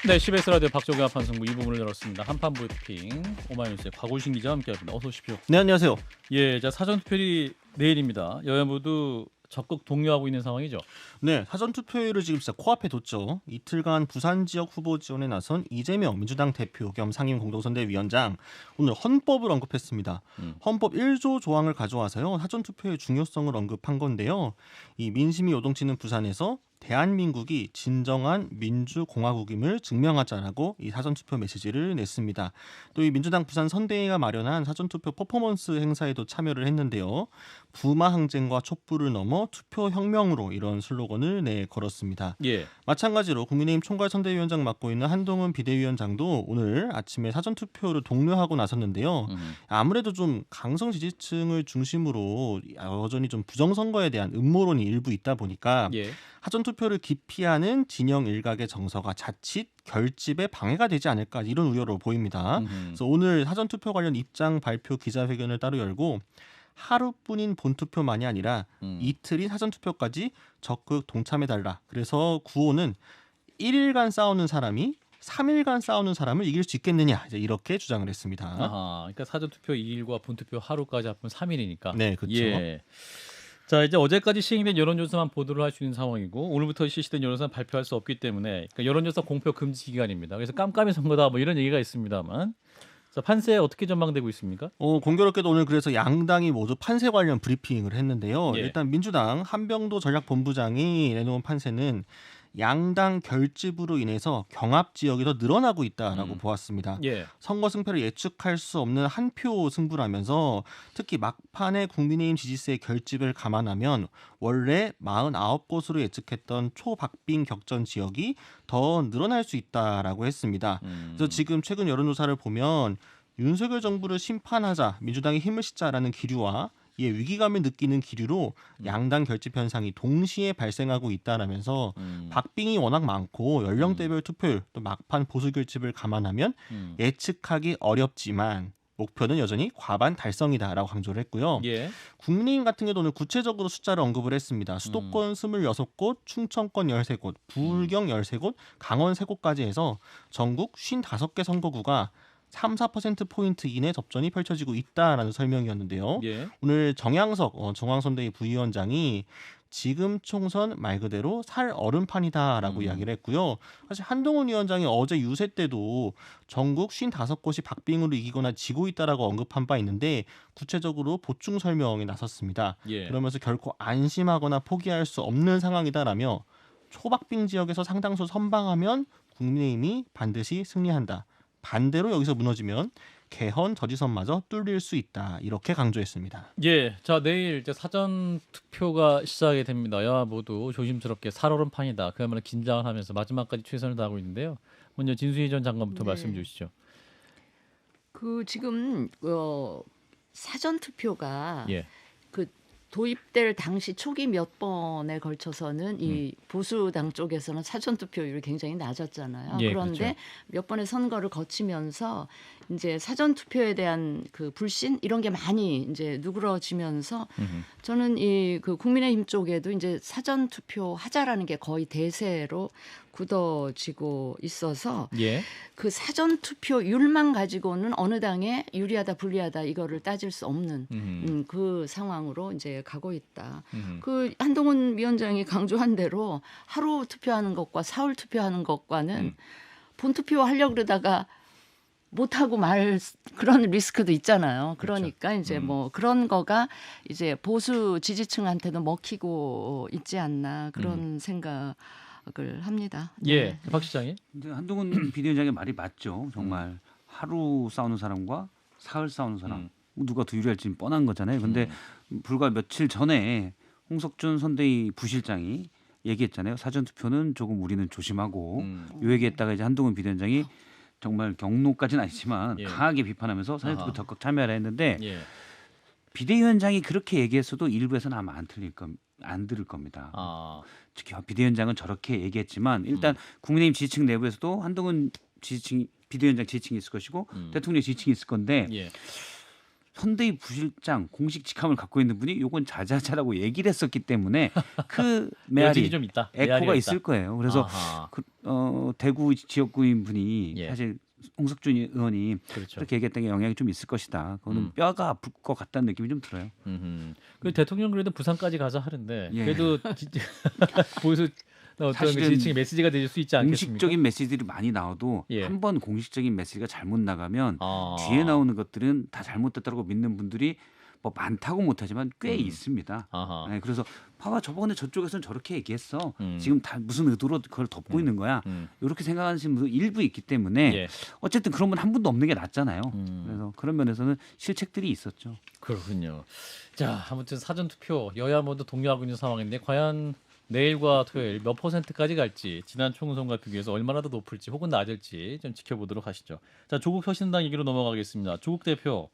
네, CBS 라디오 박종현 판승부 2부문을 열었습니다. 한판 브리핑 오마이뉴스의 곽우신 기자와 함께합니다. 어서 오십시오. 네, 안녕하세요. 예, 자 사전투표일이 내일입니다. 여야 모두 적극 독려하고 있는 상황이죠. 네, 사전투표율을 지금 진짜 코앞에 뒀죠. 이틀간 부산 지역 후보 지원에 나선 이재명 민주당 대표 겸 상임 공동선대위원장 오늘 헌법을 언급했습니다. 헌법 1조 조항을 가져와서요. 사전투표의 중요성을 언급한 건데요. 이 민심이 요동치는 부산에서 대한민국이 진정한 민주공화국임을 증명하자라고 이 사전투표 메시지를 냈습니다. 또 이 민주당 부산 선대위가 마련한 사전투표 퍼포먼스 행사에도 참여를 했는데요. 부마항쟁과 촛불을 넘어 투표혁명으로 이런 슬로건을 걸었습니다. 예, 마찬가지로 국민의힘 총괄선대위원장 맡고 있는 한동훈 비대위원장도 오늘 아침에 사전투표를 독려하고 나섰는데요. 아무래도 좀 강성 지지층을 중심으로 여전히 좀 부정선거에 대한 음모론이 일부 있다 보니까 예, 사전투표를 기피하는 진영 일각의 정서가 자칫 결집에 방해가 되지 않을까 이런 우려로 보입니다. 그래서 오늘 사전투표 관련 입장 발표 기자회견을 따로 열고 하루뿐인 본투표만이 아니라 이틀인 사전투표까지 적극 동참해달라. 그래서 구호는 1일간 싸우는 사람이 3일간 싸우는 사람을 이길 수 있겠느냐 이렇게 주장을 했습니다. 아하, 그러니까 사전투표 2일과 본투표 하루까지 합하면 3일이니까. 네, 그렇죠. 예. 자, 이제 어제까지 시행된 여론조사만 보도를 할 수 있는 상황이고 오늘부터 실시된 여론조사는 발표할 수 없기 때문에 그러니까 여론조사 공표 금지 기간입니다. 그래서 깜깜이 선거다 뭐 이런 얘기가 있습니다만 자, 판세 어떻게 전망되고 있습니까? 공교롭게도 오늘 그래서 양당이 모두 판세 관련 브리핑을 했는데요. 예. 일단 민주당 한병도 전략본부장이 내놓은 판세는 양당 결집으로 인해서 경합 지역이 더 늘어나고 있다라고 보았습니다. 예. 선거 승패를 예측할 수 없는 한 표 승부라면서 특히 막판에 국민의힘 지지세의 결집을 감안하면 원래 49곳으로 예측했던 초박빙 격전 지역이 더 늘어날 수 있다라고 했습니다. 그래서 지금 최근 여론조사를 보면 윤석열 정부를 심판하자, 민주당이 힘을 싣자라는 기류와 이에 위기감을 느끼는 기류로 양당 결집 현상이 동시에 발생하고 있다라면서 박빙이 워낙 많고 연령대별 투표율 또 막판 보수 결집을 감안하면 예측하기 어렵지만 목표는 여전히 과반 달성이다라고 강조를 했고요. 예. 국민의힘 같은 경우도 오늘 구체적으로 숫자를 언급을 했습니다. 수도권 26곳, 충청권 13곳, 부울경 13곳, 강원 3곳까지 해서 전국 55개 선거구가 3~4%포인트 이내 접전이 펼쳐지고 있다라는 설명이었는데요. 예. 오늘 정양석 중앙선대위 부위원장이 지금 총선 말 그대로 살 얼음판이다라고 이야기를 했고요. 사실 한동훈 위원장이 어제 유세 때도 전국 55곳이 박빙으로 이기거나 지고 있다라고 언급한 바 있는데 구체적으로 보충 설명에 나섰습니다. 예. 그러면서 결코 안심하거나 포기할 수 없는 상황이다라며 초박빙 지역에서 상당수 선방하면 국민의힘이 반드시 승리한다. 반대로 여기서 무너지면 개헌 저지선마저 뚫릴 수 있다. 이렇게 강조했습니다. 예, 자 내일 이제 사전 투표가 시작이 됩니다. 여야 모두 조심스럽게 살얼음판이다. 그야말로 긴장을 하면서 마지막까지 최선을 다하고 있는데요. 먼저 진수희 전 장관부터 네. 말씀 주시죠. 그 지금 사전 투표가 예, 그 도입될 당시 초기 몇 번에 걸쳐서는 이 보수당 쪽에서는 사전 투표율이 굉장히 낮았잖아요. 예, 그런데 그렇죠. 몇 번의 선거를 거치면서 이제 사전 투표에 대한 그 불신 이런 게 많이 이제 누그러지면서 저는 이 그 국민의힘 쪽에도 이제 사전 투표 하자라는 게 거의 대세로 굳어지고 있어서 예, 그 사전 투표율만 가지고는 어느 당에 유리하다 불리하다 이거를 따질 수 없는 그 상황으로 이제 가고 있다. 그 한동훈 위원장이 강조한 대로 하루 투표하는 것과 사흘 투표하는 것과는 본 투표 하려고 그러다가 못하고 말 그런 리스크도 있잖아요. 그러니까 이제 뭐 그런 거가 이제 보수 지지층한테도 먹히고 있지 않나 그런 생각을 합니다. 예, 박 시장님. 근데 한동훈 비대위원장의 말이 맞죠. 정말 하루 싸우는 사람과 사흘 싸우는 사람 누가 더 유리할지 뻔한 거잖아요. 근데 불과 며칠 전에 홍석준 선대위 부실장이 얘기했잖아요. 사전 투표는 조금 우리는 조심하고 요 얘기했다가 이제 한동훈 비대위원장이 정말 경로까지는 아니지만 예. 강하게 비판하면서 사전 투표 아하. 적극 참여하라 했는데 예, 비대위원장이 그렇게 얘기했어도 일부에서는 아마 안 들을 겁니다. 아, 특히 비대위원장은 저렇게 얘기했지만 일단 국민의힘 지지층 내부에서도 한동훈 지지층 비대위원장 지지층이 있을 것이고 대통령 지지층이 있을 건데 예, 선대위 부실장 공식 직함을 갖고 있는 분이 요건 자자자라고 얘기를 했었기 때문에 그 메아리 여직이 좀 있다. 에코가 메아리가 있을 있다. 거예요. 그래서 아하. 대구 지역구인 분이 예. 사실 홍석준 의원이 그렇죠. 그렇게 얘기했던 게 영향이 좀 있을 것이다. 그거는 뼈가 아플 것 같다는 느낌이 좀 들어요. 그 대통령 그래도 부산까지 가서 하는데 예. 그래도 진짜 보수 어떤 그 사실은 지지층의 메시지가 될 수 있지 않겠습니까? 공식적인 메시지들이 많이 나와도 예. 한 번 공식적인 메시지가 잘못 나가면 아. 뒤에 나오는 것들은 다 잘못됐다고 믿는 분들이 뭐 많다고 못하지만 꽤 있습니다. 아하. 네, 그래서 봐봐 저번에 저쪽에서는 저렇게 얘기했어. 음. 지금 다 무슨 의도로 그걸 덮고 있는 거야. 이렇게 생각하시는 분도 일부 있기 때문에 예. 어쨌든 그런 분 한 분도 없는 게 낫잖아요. 음. 그래서 그런 면에서는 실책들이 있었죠. 그렇군요. 자, 아무튼 사전 투표 여야 모두 독려하고 있는 상황인데 과연 내일과 토요일 몇 %까지 갈지 지난 총선과 비교해서 얼마나 더 높을지 혹은 낮을지 좀 지켜보도록 하시죠. 자, 조국 혁신당 얘기로 넘어가겠습니다. 조국 대표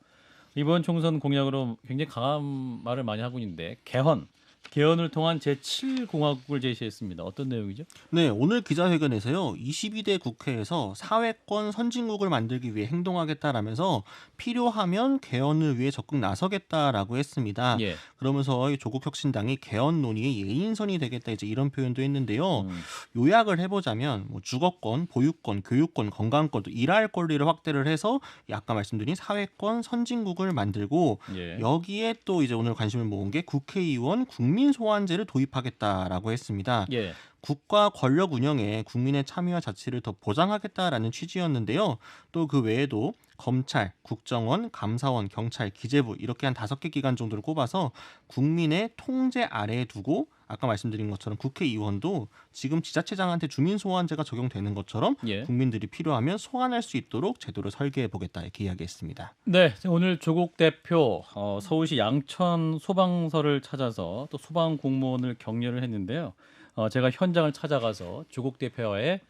이번 총선 공약으로 굉장히 강한 말을 많이 하고 있는데 개헌을 통한 제7공화국을 제시했습니다. 어떤 내용이죠? 네, 오늘 기자회견에서요. 22대 국회에서 사회권 선진국을 만들기 위해 행동하겠다라면서 필요하면 개헌을 위해 적극 나서겠다라고 했습니다. 예. 그러면서 이 조국 혁신당이 개헌 논의의 예인선이 되겠다 이제 이런 표현도 했는데요. 요약을 해보자면 뭐 주거권, 보유권, 교육권, 건강권, 또 일할 권리를 확대를 해서 아까 말씀드린 사회권 선진국을 만들고 예. 여기에 또 이제 오늘 관심을 모은 게 국회의원 국민 소환제를 도입하겠다라고 했습니다. 예. 국가 권력 운영에 국민의 참여와 자치를 더 보장하겠다라는 취지였는데요. 또 그 외에도 검찰, 국정원, 감사원, 경찰, 기재부 이렇게 한 5개 기관 정도를 꼽아서 국민의 통제 아래에 두고 아까 말씀드린 것처럼 국회의원도 지금 지자체장한테 주민소환제가 적용되는 것처럼 예. 국민들이 필요하면 소환할 수 있도록 제도를 설계해 보겠다 이렇게 이야기했습니다. 네, 오늘 조국 대표 서울시 양천 소방서를 찾아서 또 소방 공무원을 격려를 했는데요. 제가 현장을 찾아가서 조국 대표와의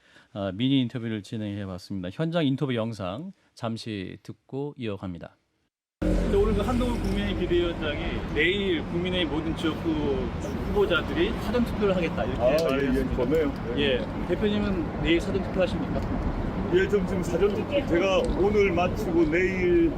미니 인터뷰를 진행해봤습니다. 현장 인터뷰 영상 잠시 듣고 이어갑니다. 오늘 그 한동훈 국민의힘 비대위원장이 내일 국민의힘 모든 지역구 후보자들이 사전 투표를 하겠다 이렇게 말을 했습니다. 좋네요. 예, 대표님은 내일 사전 투표 하십니까? 예, 지금 사전 투표 제가 오늘 마치고 내일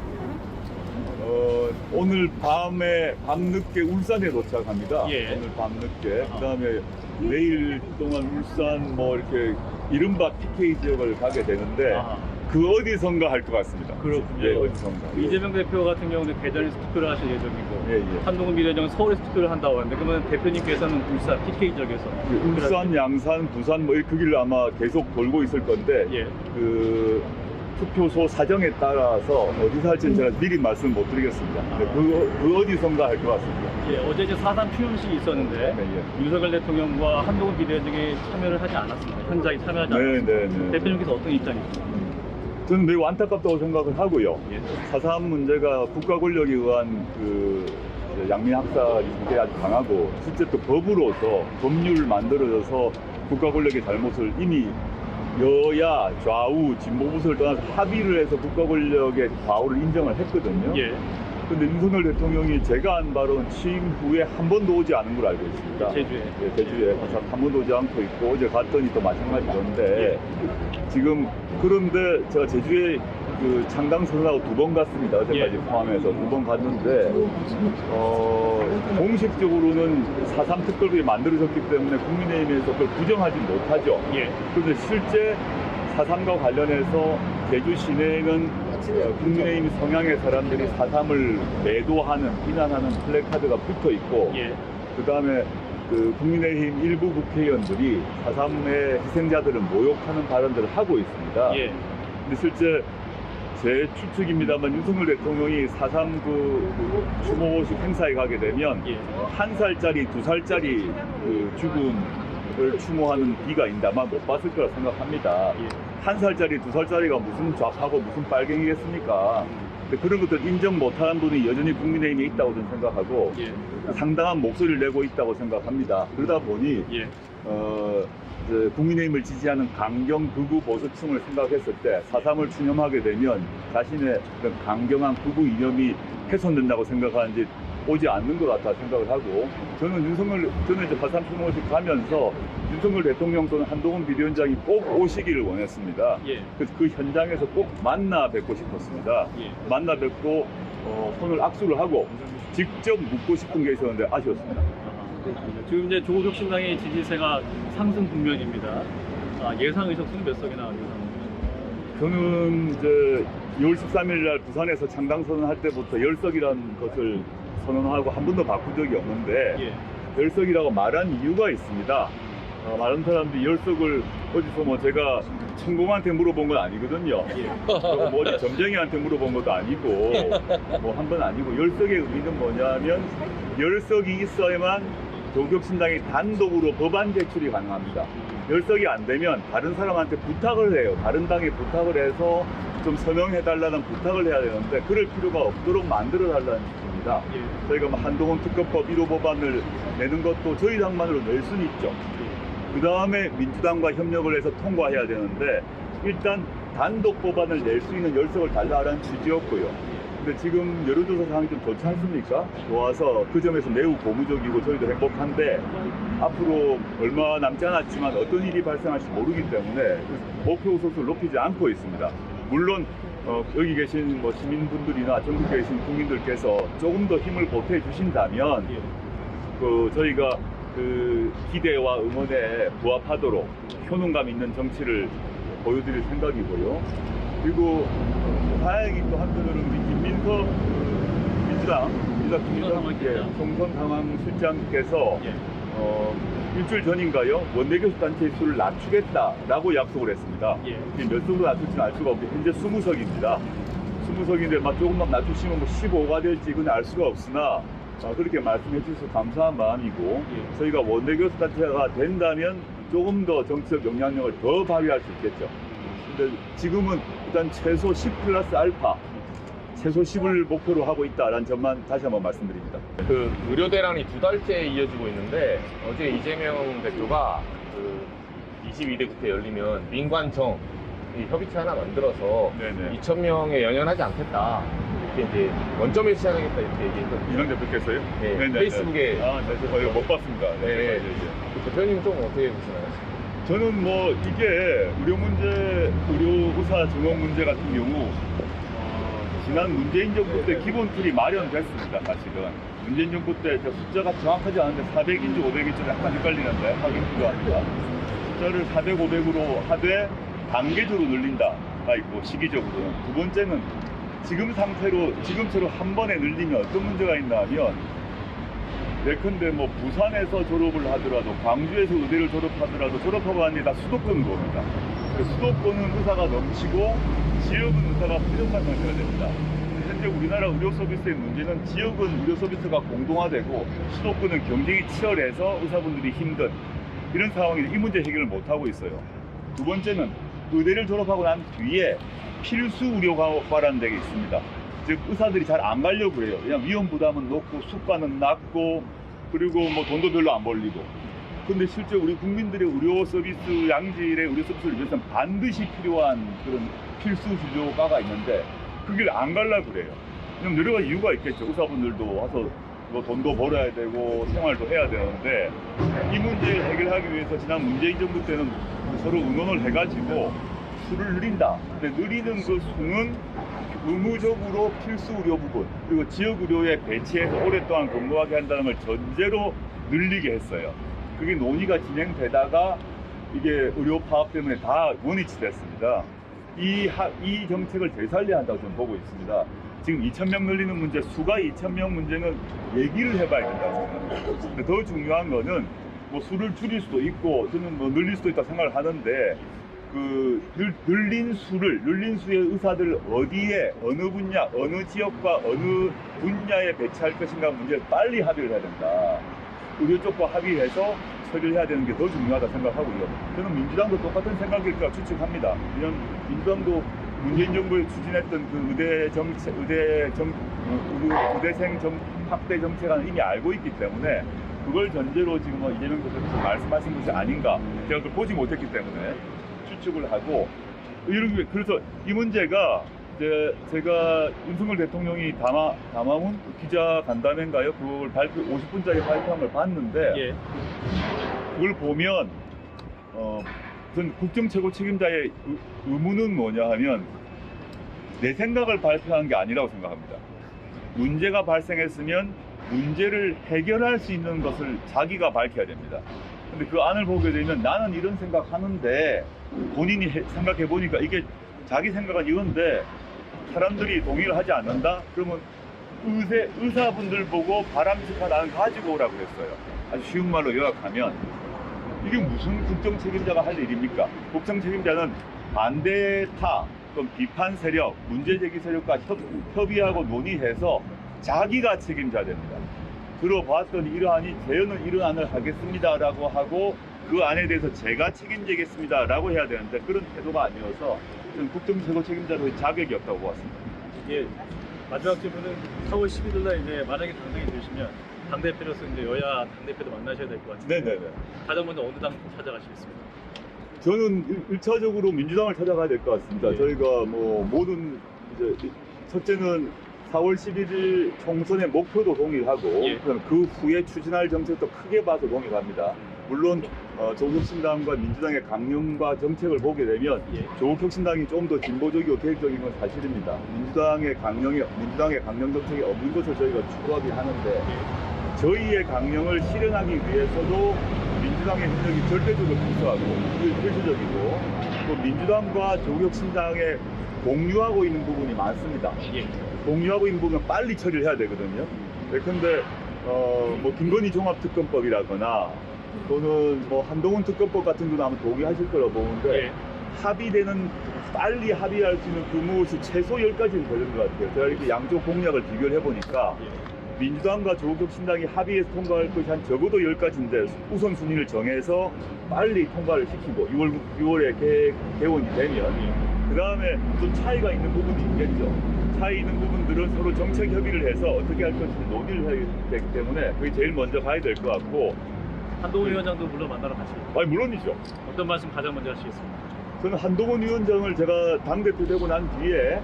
오늘 밤늦게 울산에 도착합니다. 예. 오늘 밤늦게 그다음에 내일 동안 울산 뭐 이렇게 이른바 PK 지역을 가게 되는데 아하. 그 어디선가 할 것 같습니다. 그렇군요. 예, 어디선가. 이재명 대표 같은 경우는 대전에서 투표를 하실 예정이고 예, 예. 한동훈 비대위원장은 서울에서 투표를 한다고 하는데 그러면 대표님께서는 울산 PK 지역에서 울산, 양산, 부산 뭐 그 길을 아마 계속 돌고 있을 건데 예. 그 투표소 사정에 따라서 어디서 할지는 제가 미리 말씀 못 드리겠습니다. 근데 그 어디선가 할 것 같습니다. 예, 어제 이제 4.3 추념식이 있었는데 네, 예. 윤석열 대통령과 한동훈 비대위원장이 참여를 하지 않았습니다. 현장에 참여하지 않았습니다. 네. 대표님께서 어떤 입장이십니까? 저는 매우 안타깝다고 생각을 하고요. 예. 4.3 문제가 국가 권력에 의한 그 양민 학살이 굉장히 아주 강하고 실제 또 법으로서 법률을 만들어져서 국가 권력의 잘못을 이미 여야 좌우 진보 보수를 떠나서 합의를 해서 국가 권력의 과오를 인정을 했거든요. 예. 근데 윤석열 대통령이 제가 한 바로는 취임 후에 한 번도 오지 않은 걸 알고 있습니다. 제주에. 예, 제주에 한 번도 오지 않고 있고 어제 갔더니 또 마찬가지던데 그런데 제가 제주에 그 창당 선언하고 2번 갔습니다. 어제까지 포함해서 2번 갔는데 공식적으로는 4.3 특별법이 만들어졌기 때문에 국민의힘에서 그걸 부정하지 못하죠. 예. 그런데 실제 4.3과 관련해서 제주 시내에는 국민의힘 성향의 사람들이 4.3을 매도하는, 비난하는 플래카드가 붙어 있고, 예. 그 다음에 그 국민의힘 일부 국회의원들이 4.3의 희생자들을 모욕하는 발언들을 하고 있습니다. 예. 근데 실제 제 추측입니다만 윤석열 대통령이 4.3 그 추모식 행사에 가게 되면 예. 1살짜리, 2살짜리 그 죽음을 추모하는 비가 있는데 아마 못 봤을 거라 생각합니다. 예. 1살짜리, 2살짜리가 무슨 좌파고 무슨 빨갱이겠습니까? 근데 그런 것들 인정 못하는 분이 여전히 국민의힘에 있다고 저는 생각하고 예. 상당한 목소리를 내고 있다고 생각합니다. 그러다 보니 예. 국민의힘을 지지하는 강경 극우 보수층을 생각했을 때 4.3을 추념하게 되면 자신의 그런 강경한 극우 이념이 훼손된다고 생각하는지 오지 않는 것 같아 생각을 하고 저는 이제 4.3 추모식 가면서 윤석열 대통령 또는 한동훈 비대위원장이 꼭 오시기를 원했습니다. 예. 그래서 그 현장에서 꼭 만나 뵙고 싶었습니다. 예. 만나 뵙고 손을 악수를 하고 직접 묻고 싶은 게 있었는데 아쉬웠습니다. 지금 이제 조국 혁신당의 지지세가 상승 국면입니다. 예상하셨으면 몇 석이나 예상? 저는 이제 2월 13일 날 부산에서 창당 선언할 때부터 10석이라는 것을 선언하고 한 번도 바꾼 적이 없는데 예. 10석이라고 말한 이유가 있습니다. 많은 사람들이 10석을 어디서 뭐 제가 천공한테 물어본 건 아니거든요. 그리고 뭐 어디 점쟁이한테 물어본 것도 아니고 뭐 한 번 아니고 10석의 의미는 뭐냐면 10석이 있어야만 조국혁신당이 단독으로 법안 제출이 가능합니다. 10석이 안 되면 다른 사람한테 부탁을 해요. 다른 당에 부탁을 해서 좀 서명해달라는 부탁을 해야 되는데 그럴 필요가 없도록 만들어달라는 뜻입니다. 저희가 뭐 한동훈 특검법 1호 법안을 내는 것도 저희 당만으로 낼 수는 있죠. 그 다음에 민주당과 협력을 해서 통과해야 되는데 일단 단독 법안을 낼 수 있는 10석을 달라라는 취지였고요. 근데 지금 여론조사 상황이 좀 좋지 않습니까? 좋아서 그 점에서 매우 고무적이고 저희도 행복한데 앞으로 얼마 남지 않았지만 어떤 일이 발생할지 모르기 때문에 목표 의석수를 높이지 않고 있습니다. 물론 여기 계신 뭐 시민분들이나 전국에 계신 국민들께서 조금 더 힘을 보태 주신다면 저희가 그 기대와 응원에 부합하도록 효능감 있는 정치를 보여드릴 생각이고요. 그리고 다행히 또 한편으로는 우리 김민석 민주당 총선 상황 실장께서 일주일 전인가요? 원내교섭 단체 수를 낮추겠다라고 약속을 했습니다. 몇 석으로 낮출지는 알 수가 없고 현재 20석입니다. 20석인데 막 조금만 낮추시면 뭐 15가 될지 그건 알 수가 없으나 그렇게 말씀해 주셔서 감사한 마음이고 저희가 원내교섭 단체가 된다면 조금 더 정치적 영향력을 더 발휘할 수 있겠죠. 근데 지금은 일단 최소 10 플러스 알파, 최소 10을 목표로 하고 있다라는 점만 다시 한번 말씀드립니다. 그 의료 대란이 2달째 이어지고 있는데 어제 이재명 대표가 그 22대 국회 열리면 민관청 협의체 하나 만들어서 네네. 2,000명에 연연하지 않겠다 이렇게 이제 원점에 시작하겠다 이렇게 얘기했거든요. 이명 대표께서요? 네, 네네. 페이스북에 이거 못 봤습니다. 네. 네. 그 대표님 좀 어떻게 보시나요? 저는 뭐 이게 의료 의사 증원 문제 같은 경우 지난 문재인 정부 때 기본 틀이 마련됐습니다. 사실은 문재인 정부 때 숫자가 정확하지 않은데 400인지 500인지 약간 헷갈리는데 확인 필요합니다. 숫자를 400, 500으로 하되 단계적으로 늘린다가 있고 시기적으로. 두 번째는 지금처럼 한 번에 늘리면 어떤 문제가 있나 하면 예컨대 뭐 부산에서 졸업을 하더라도 광주에서 의대를 졸업하더라도 졸업하고 난 뒤에 다 수도권으로 옵니다. 수도권은 의사가 넘치고 지역은 의사가 부족한 상태가 됩니다. 현재 우리나라 의료 서비스의 문제는 지역은 의료 서비스가 공동화되고 수도권은 경쟁이 치열해서 의사분들이 힘든 이런 상황인데 이 문제 해결을 못하고 있어요. 두 번째는 의대를 졸업하고 난 뒤에 필수 의료과라는 데가 있습니다. 즉 의사들이 잘 안 가려고 해요. 그냥 위험 부담은 높고 숙가는 낮고 그리고 뭐 돈도 별로 안 벌리고. 근데 실제 우리 국민들의 의료 서비스 양질의 의료 서비스를 위해서는 반드시 필요한 그런 필수 주요과가 있는데 그 길 안 가려고 그래요. 왜냐면 여러 가지 이유가 있겠죠. 의사분들도 와서 뭐 돈도 벌어야 되고 생활도 해야 되는데 이 문제를 해결하기 위해서 지난 문재인 정부 때는 서로 의논을 해가지고 수를 늘린다. 근데 늘리는 그 수는 의무적으로 필수 의료 부분 그리고 지역 의료에 배치해서 오랫동안 근무하게 한다는 걸 전제로 늘리게 했어요. 그게 논의가 진행되다가 이게 의료 파업 때문에 다 원위치 됐습니다. 이 정책을 되살려야 한다고 저는 보고 있습니다. 지금 2,000명 늘리는 문제, 수가 2,000명 문제는 얘기를 해봐야 된다고 생각합니다. 근데 더 중요한 거는 뭐 수를 줄일 수도 있고 저는 뭐 늘릴 수도 있다고 생각을 하는데 늘린 수의 의사들을 어디에, 어느 분야, 어느 지역과 어느 분야에 배치할 것인가 문제를 빨리 합의를 해야 된다. 의료 쪽과 합의해서 처리를 해야 되는 게 더 중요하다 생각하고요. 저는 민주당도 똑같은 생각일 거라 추측합니다. 왜냐하면 민주당도 문재인 정부에 추진했던 그 의대생 확대 정책은 이미 알고 있기 때문에 그걸 전제로 지금 이재명 대표께서 말씀하신 것이 아닌가. 제가 그걸 보지 못했기 때문에 추측을 하고 그래서 이 문제가 제가 윤석열 대통령이 담화문 기자 간담회인가요? 그걸 50분짜리 발표한 걸 봤는데 그걸 보면 전 국정 최고 책임자의 의무는 뭐냐 하면 내 생각을 발표한 게 아니라고 생각합니다. 문제가 발생했으면 문제를 해결할 수 있는 것을 자기가 밝혀야 됩니다. 근데 그 안을 보게 되면 나는 이런 생각하는데 본인이 생각해 보니까 이게 자기 생각은 이건데 사람들이 동의를 하지 않는다? 그러면 의사분들 보고 바람직한 안을 가지고 오라고 했어요. 아주 쉬운 말로 요약하면 이게 무슨 국정 책임자가 할 일입니까? 국정 책임자는 반대타 또는 비판 세력, 문제 제기 세력과 협의하고 논의해서 자기가 책임져야 됩니다. 들어봤더니 이러하니 저는 이런 안을 하겠습니다라고 하고 그 안에 대해서 제가 책임지겠습니다라고 해야 되는데 그런 태도가 아니어서 저는 국정 최고 책임자로의 자격이 없다고 보았습니다. 예, 마지막 질문은 4월 11일 날 이제 만약에 당선이 되시면 당대표로서 이제 여야 당대표도 만나셔야 될 것 같은데 네네네. 가장 먼저 어느 당 찾아가시겠습니까? 저는 1차적으로 민주당을 찾아가야 될 것 같습니다. 예. 저희가 뭐 모든 이제 첫째는 4월 11일 총선의 목표도 동일하고 예. 그 후에 추진할 정책도 크게 봐서 동일합니다. 물론 조국혁신당과 민주당의 강령과 정책을 보게 되면 예. 조국혁신당이 좀 더 진보적이고 계획적인 건 사실입니다. 민주당의 강령 정책이 없는 것을 저희가 추구하긴 하는데 저희의 강령을 실현하기 위해서도 민주당의 협력이 절대적으로 필수하고 필수적이고 또 민주당과 조국혁신당에 공유하고 있는 부분이 많습니다. 예. 공유하고 있는 부분은 빨리 처리를 해야 되거든요. 그런데 뭐 김건희 종합특검법이라거나 또는 뭐 한동훈 특검법 같은 경우는 아마 동의하실 거라고 보는데 예. 합의되는 빨리 합의할 수 있는 그 무엇이 최소 10가지는 되는 것 같아요. 제가 이렇게 양쪽 공약을 비교를 해보니까 민주당과 조국혁신당이 합의해서 통과할 것이 한 적어도 10가지인데 우선순위를 정해서 빨리 통과를 시키고 6월에 개원이 되면 그 다음에 또 차이가 있는 부분이 있겠죠. 차이 있는 부분들은 서로 정책 협의를 해서 어떻게 할 것인지 논의를 해야 되기 때문에 그게 제일 먼저 가야 될 것 같고 한동훈 위원장도 물론 만나러 가시겠죠. 아니 물론이죠. 어떤 말씀 가장 먼저 하시겠습니까? 저는 한동훈 위원장을 제가 당대표 되고 난 뒤에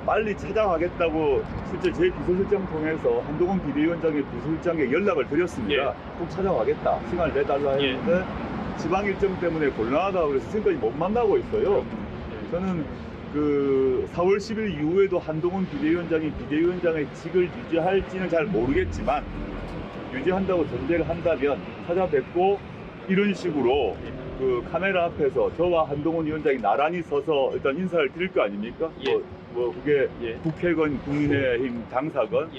빨리 찾아가겠다고 실제 제 비서실장 통해서 한동훈 비대위원장의 비서실장에 연락을 드렸습니다. 꼭 찾아가겠다. 시간을 내달라 했는데 지방 일정 때문에 곤란하다고 그래서 지금까지 못 만나고 있어요. 저는 그 4월 10일 이후에도 한동훈 비대위원장이 비대위원장의 직을 유지할지는 잘 모르겠지만 유지한다고 전제를 한다면 찾아뵙고 이런 식으로 그 카메라 앞에서 저와 한동훈 위원장이 나란히 서서 일단 인사를 드릴 거 아닙니까? 뭐 그게 국회건 국민의힘 당사건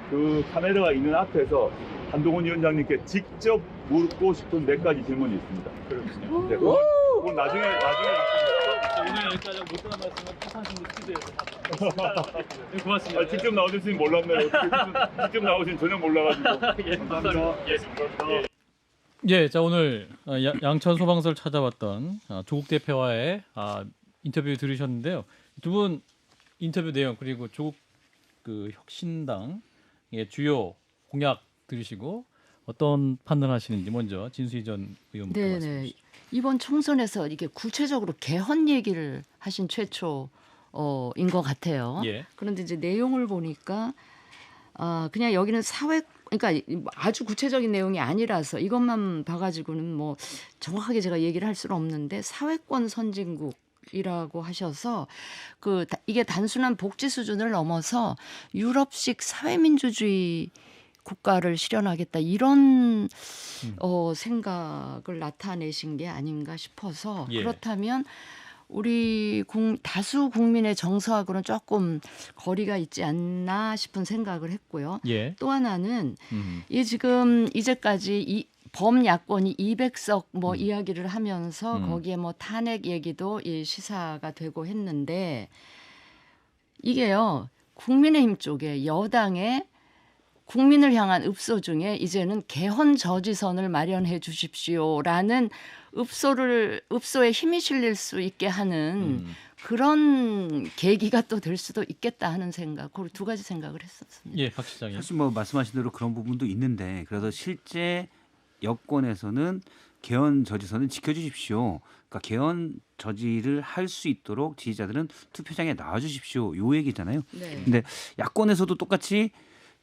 그 카메라가 있는 앞에서 한동훈 위원장님께 직접 묻고 싶은 몇 가지 질문이 있습니다. 그렇군요. 네, 그건 나중에 오늘 여기까지 못 들은 말씀은 파산신도 스튜디오에서 네, 고맙습니다. 직접 나오실지는 몰랐네요. 직접 나오신 전혀 몰라가지고. 예, 감사합니다. 예, 자 오늘 양천 소방서를 찾아왔던 조국 대표와의 인터뷰 들으셨는데요. 두 분 인터뷰 내용 그리고 조국 그 혁신당의 주요 공약 들으시고 어떤 판단하시는지 먼저 진수희 전 의원부터 말씀해 주시죠. 이번 총선에서 이게 구체적으로 개헌 얘기를 하신 최초인 것 같아요. 예. 그런데 이제 내용을 보니까 그냥 여기는 그러니까 아주 구체적인 내용이 아니라서 이것만 봐가지고는 뭐 정확하게 제가 얘기를 할 수는 없는데 사회권 선진국이라고 하셔서 이게 단순한 복지 수준을 넘어서 유럽식 사회민주주의 국가를 실현하겠다 이런 생각을 나타내신 게 아닌가 싶어서 그렇다면 우리 다수 국민의 정서하고는 조금 거리가 있지 않나 싶은 생각을 했고요. 또 하나는 지금 이제까지 범야권이 200석 뭐 이야기를 하면서 거기에 뭐 탄핵 얘기도 시사가 되고 했는데 이게요 국민의힘 쪽에 여당의 국민을 향한 읍소 중에 이제는 개헌 저지선을 마련해 주십시오라는 읍소에 힘이 실릴 수 있게 하는 그런 계기가 또 될 수도 있겠다 하는 생각, 그 두 가지 생각을 했었습니다. 예, 박 시장님. 사실 뭐 말씀하신 대로 그런 부분도 있는데 그래서 실제 여권에서는 개헌 저지선은 지켜주십시오. 그러니까 개헌 저지를 할 수 있도록 지지자들은 투표장에 나와주십시오. 요 얘기잖아요. 네. 근데 야권에서도 똑같이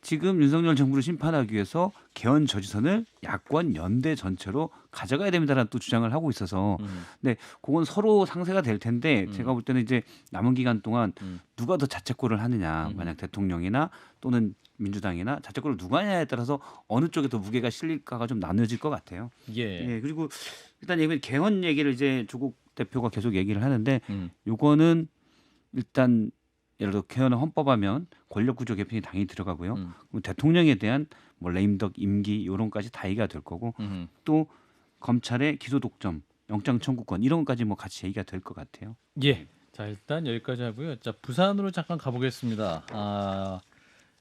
지금 윤석열 정부를 심판하기 위해서 개헌 저지선을 야권 연대 전체로 가져가야 됩니다라는 또 주장을 하고 있어서 근데 그건 서로 상쇄가 될 텐데 제가 볼 때는 이제 남은 기간 동안 누가 더 자책골을 하느냐 만약 대통령이나 또는 민주당이나 자책골을 누가 하냐에 따라서 어느 쪽에 더 무게가 실릴까가 좀 나눠질 것 같아요. 예. 그리고 일단 개헌 얘기를 이제 조국 대표가 계속 얘기를 하는데 음. 요거는 일단 예를 들어 개헌을 헌법하면 권력구조 개편이 당연히 들어가고요. 그리고 대통령에 대한 뭐 레임덕 임기 이런까지 다 얘기가 될 거고 또 검찰의 기소 독점, 영장 청구권 이런 것까지 뭐 같이 얘기가 될 것 같아요. 예. 자, 일단 여기까지 하고요. 자, 부산으로 잠깐 가보겠습니다.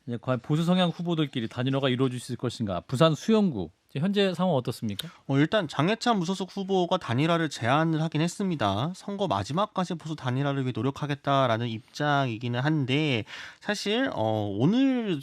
이제 과연 보수 성향 후보들끼리 단일화가 이루어질 수 있을 것인가? 부산 수영구 현재 상황 어떻습니까? 일단 장해찬 무소속 후보가 단일화를 제안을 하긴 했습니다. 선거 마지막까지 보수 단일화를 위해 노력하겠다라는 입장이기는 한데 사실 오늘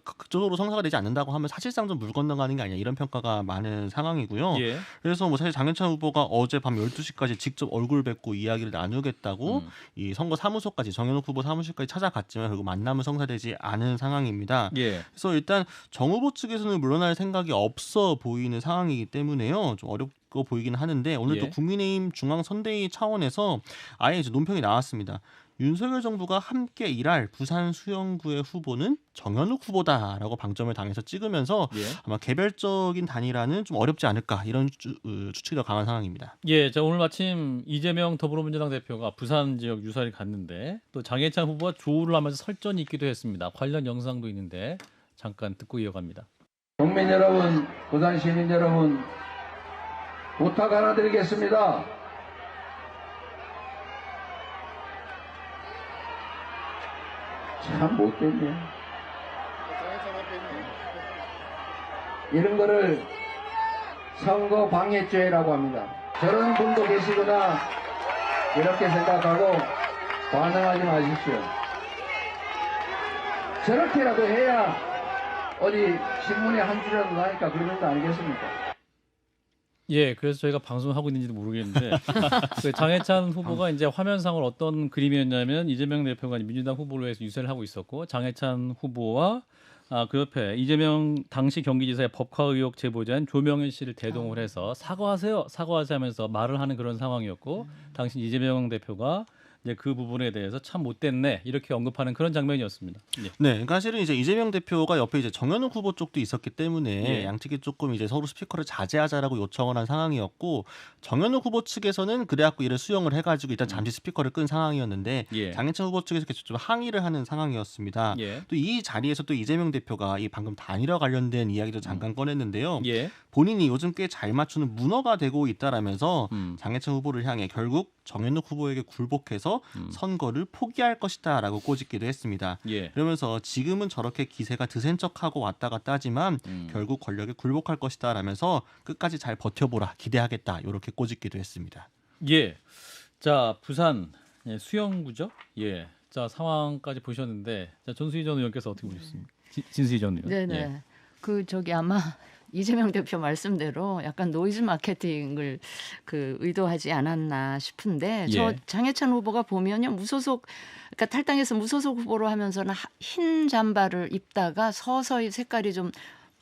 극적으로 성사가 되지 않는다고 하면 사실상 좀 물 건너가는 게 아니냐 이런 평가가 많은 상황이고요. 예. 그래서 뭐 사실 장해찬 후보가 어제 밤 12시까지 직접 얼굴 뵙고 이야기를 나누겠다고 이 선거 사무소까지 정현욱 후보 사무실까지 찾아갔지만 결국 만남은 성사되지 않은 상황입니다. 예. 그래서 일단 정 후보 측에서는 물러날 생각이 없어 보이는 상황이기 때문에요. 좀 어렵고 보이긴 하는데 오늘 또 예. 국민의힘 중앙선대위 차원에서 아예 이제 논평이 나왔습니다. 윤석열 정부가 함께 일할 부산 수영구의 후보는 정현욱 후보다라고 방점을 당해서 찍으면서 예. 아마 개별적인 단일화는 좀 어렵지 않을까 이런 추측이 더 강한 상황입니다. 예, 자 오늘 마침 이재명 더불어민주당 대표가 부산 지역 유사를 갔는데 또 장해찬 후보와 조우를 하면서 설전이 있기도 했습니다. 관련 영상도 있는데 잠깐 듣고 이어갑니다. 국민 여러분, 부산 시민 여러분, 부탁 하나 드리겠습니다. 참 못됐네. 이런 거를 선거 방해죄라고 합니다. 저런 분도 계시구나 이렇게 생각하고 반응하지 마십시오. 저렇게라도 해야 어디 신문에 한 줄이라도 나니까 그러는 거 아니겠습니까? 예, 그래서 저희가 방송을 하고 있는지도 모르겠는데 그 장해찬 후보가 이제 화면상으로 어떤 그림이었냐면 이재명 대표가 민주당 후보로 해서 유세를 하고 있었고 장해찬 후보와 그 옆에 이재명 당시 경기지사의 법화 의혹 제보자인 조명현 씨를 대동을 해서 사과하세요 하면서 말을 하는 그런 상황이었고 당시 이재명 대표가 이제 그 부분에 대해서 참 못됐네 이렇게 언급하는 그런 장면이었습니다. 예. 네, 그러니까 사실은 이제 이재명 대표가 옆에 이제 정현욱 후보 쪽도 있었기 때문에 예. 양측이 조금 이제 서로 스피커를 자제하자라고 요청을 한 상황이었고 정현욱 후보 측에서는 그래갖고 이를 수용을 해가지고 일단 잠시 스피커를 끈 상황이었는데 예. 장해찬 후보 측에서 계속 좀 항의를 하는 상황이었습니다. 예. 또 이 자리에서 또 이재명 대표가 이 방금 단일화 관련된 이야기도 잠깐 꺼냈는데요. 예. 본인이 요즘 꽤 잘 맞추는 문어가 되고 있다라면서 장해찬 후보를 향해 결국 정현욱 후보에게 굴복해서 선거를 포기할 것이다라고 꼬집기도 했습니다. 예. 그러면서 지금은 저렇게 기세가 드센 척하고 왔다 갔다 하지만 결국 권력에 굴복할 것이다라면서 끝까지 잘 버텨보라 기대하겠다 이렇게 꼬집기도 했습니다. 예. 자 부산 수영구죠. 예. 자 상황까지 보셨는데 자 전수희 전 의원께서 어떻게 보셨습니까? 진수희 전 의원. 네네. 예. 그 저기 아마 이재명 대표 말씀대로 약간 노이즈 마케팅을 의도하지 않았나 싶은데 저 예. 장해찬 후보가 보면요 무소속 그러니까 탈당해서 무소속 후보로 하면서는 흰 잠바를 입다가 서서히 색깔이 좀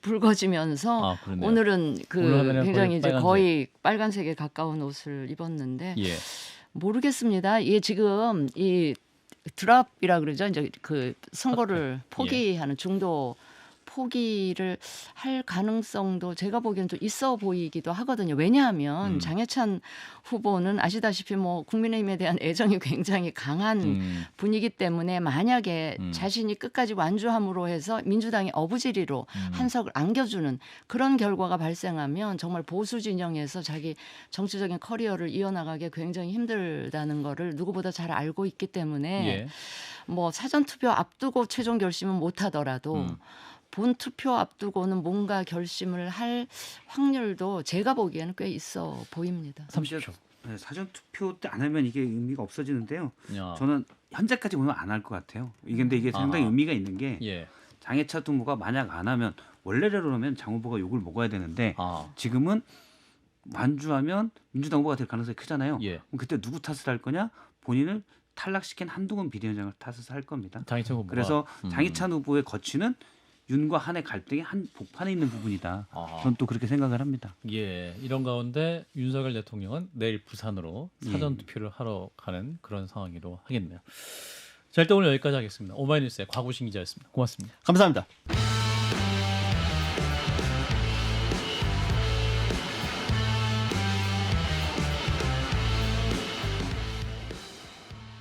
붉어지면서 그러네요. 오늘은 오늘 화면에 굉장히 이제 빨간색. 거의 빨간색에 가까운 옷을 입었는데 예. 모르겠습니다. 이게 지금 이 드랍이라 그러죠. 이제 그 선거를 포기하는 중도 포기를 할 가능성도 제가 보기엔 좀 있어 보이기도 하거든요. 왜냐하면 장해찬 후보는 아시다시피 뭐 국민의힘에 대한 애정이 굉장히 강한 분이기 때문에 만약에 자신이 끝까지 완주함으로 해서 민주당의 어부지리로 한석을 안겨주는 그런 결과가 발생하면 정말 보수 진영에서 자기 정치적인 커리어를 이어나가기 굉장히 힘들다는 거를 누구보다 잘 알고 있기 때문에 예. 뭐 사전투표 앞두고 최종 결심은 못하더라도 본 투표 앞두고는 뭔가 결심을 할 확률도 제가 보기에는 꽤 있어 보입니다. 30초. 네, 사전 투표 때 안 하면 이게 의미가 없어지는데요. 야. 저는 현재까지 보면 안 할 것 같아요. 근데 이게 상당히 아하. 의미가 있는 게 예. 장해찬 후보가 만약 안 하면 원래대로라면 장 후보가 욕을 먹어야 되는데 지금은 완주하면 민주당 후보가 될 가능성이 크잖아요. 예. 그럼 그때 누구 탓을 할 거냐? 본인을 탈락시킨 한동훈 비대위원장을 탓을 할 겁니다. 장해찬 후보가. 그래서 장해찬 후보의 거취는 윤과 한의 갈등이 한 복판에 있는 부분이다. 아. 저는 또 그렇게 생각을 합니다. 예, 이런 가운데 윤석열 대통령은 내일 부산으로 사전 투표를 하러 가는 그런 상황이로 하겠네요. 자, 일단 오늘 여기까지 하겠습니다. 오마이뉴스의 곽우신 기자였습니다. 고맙습니다. 감사합니다.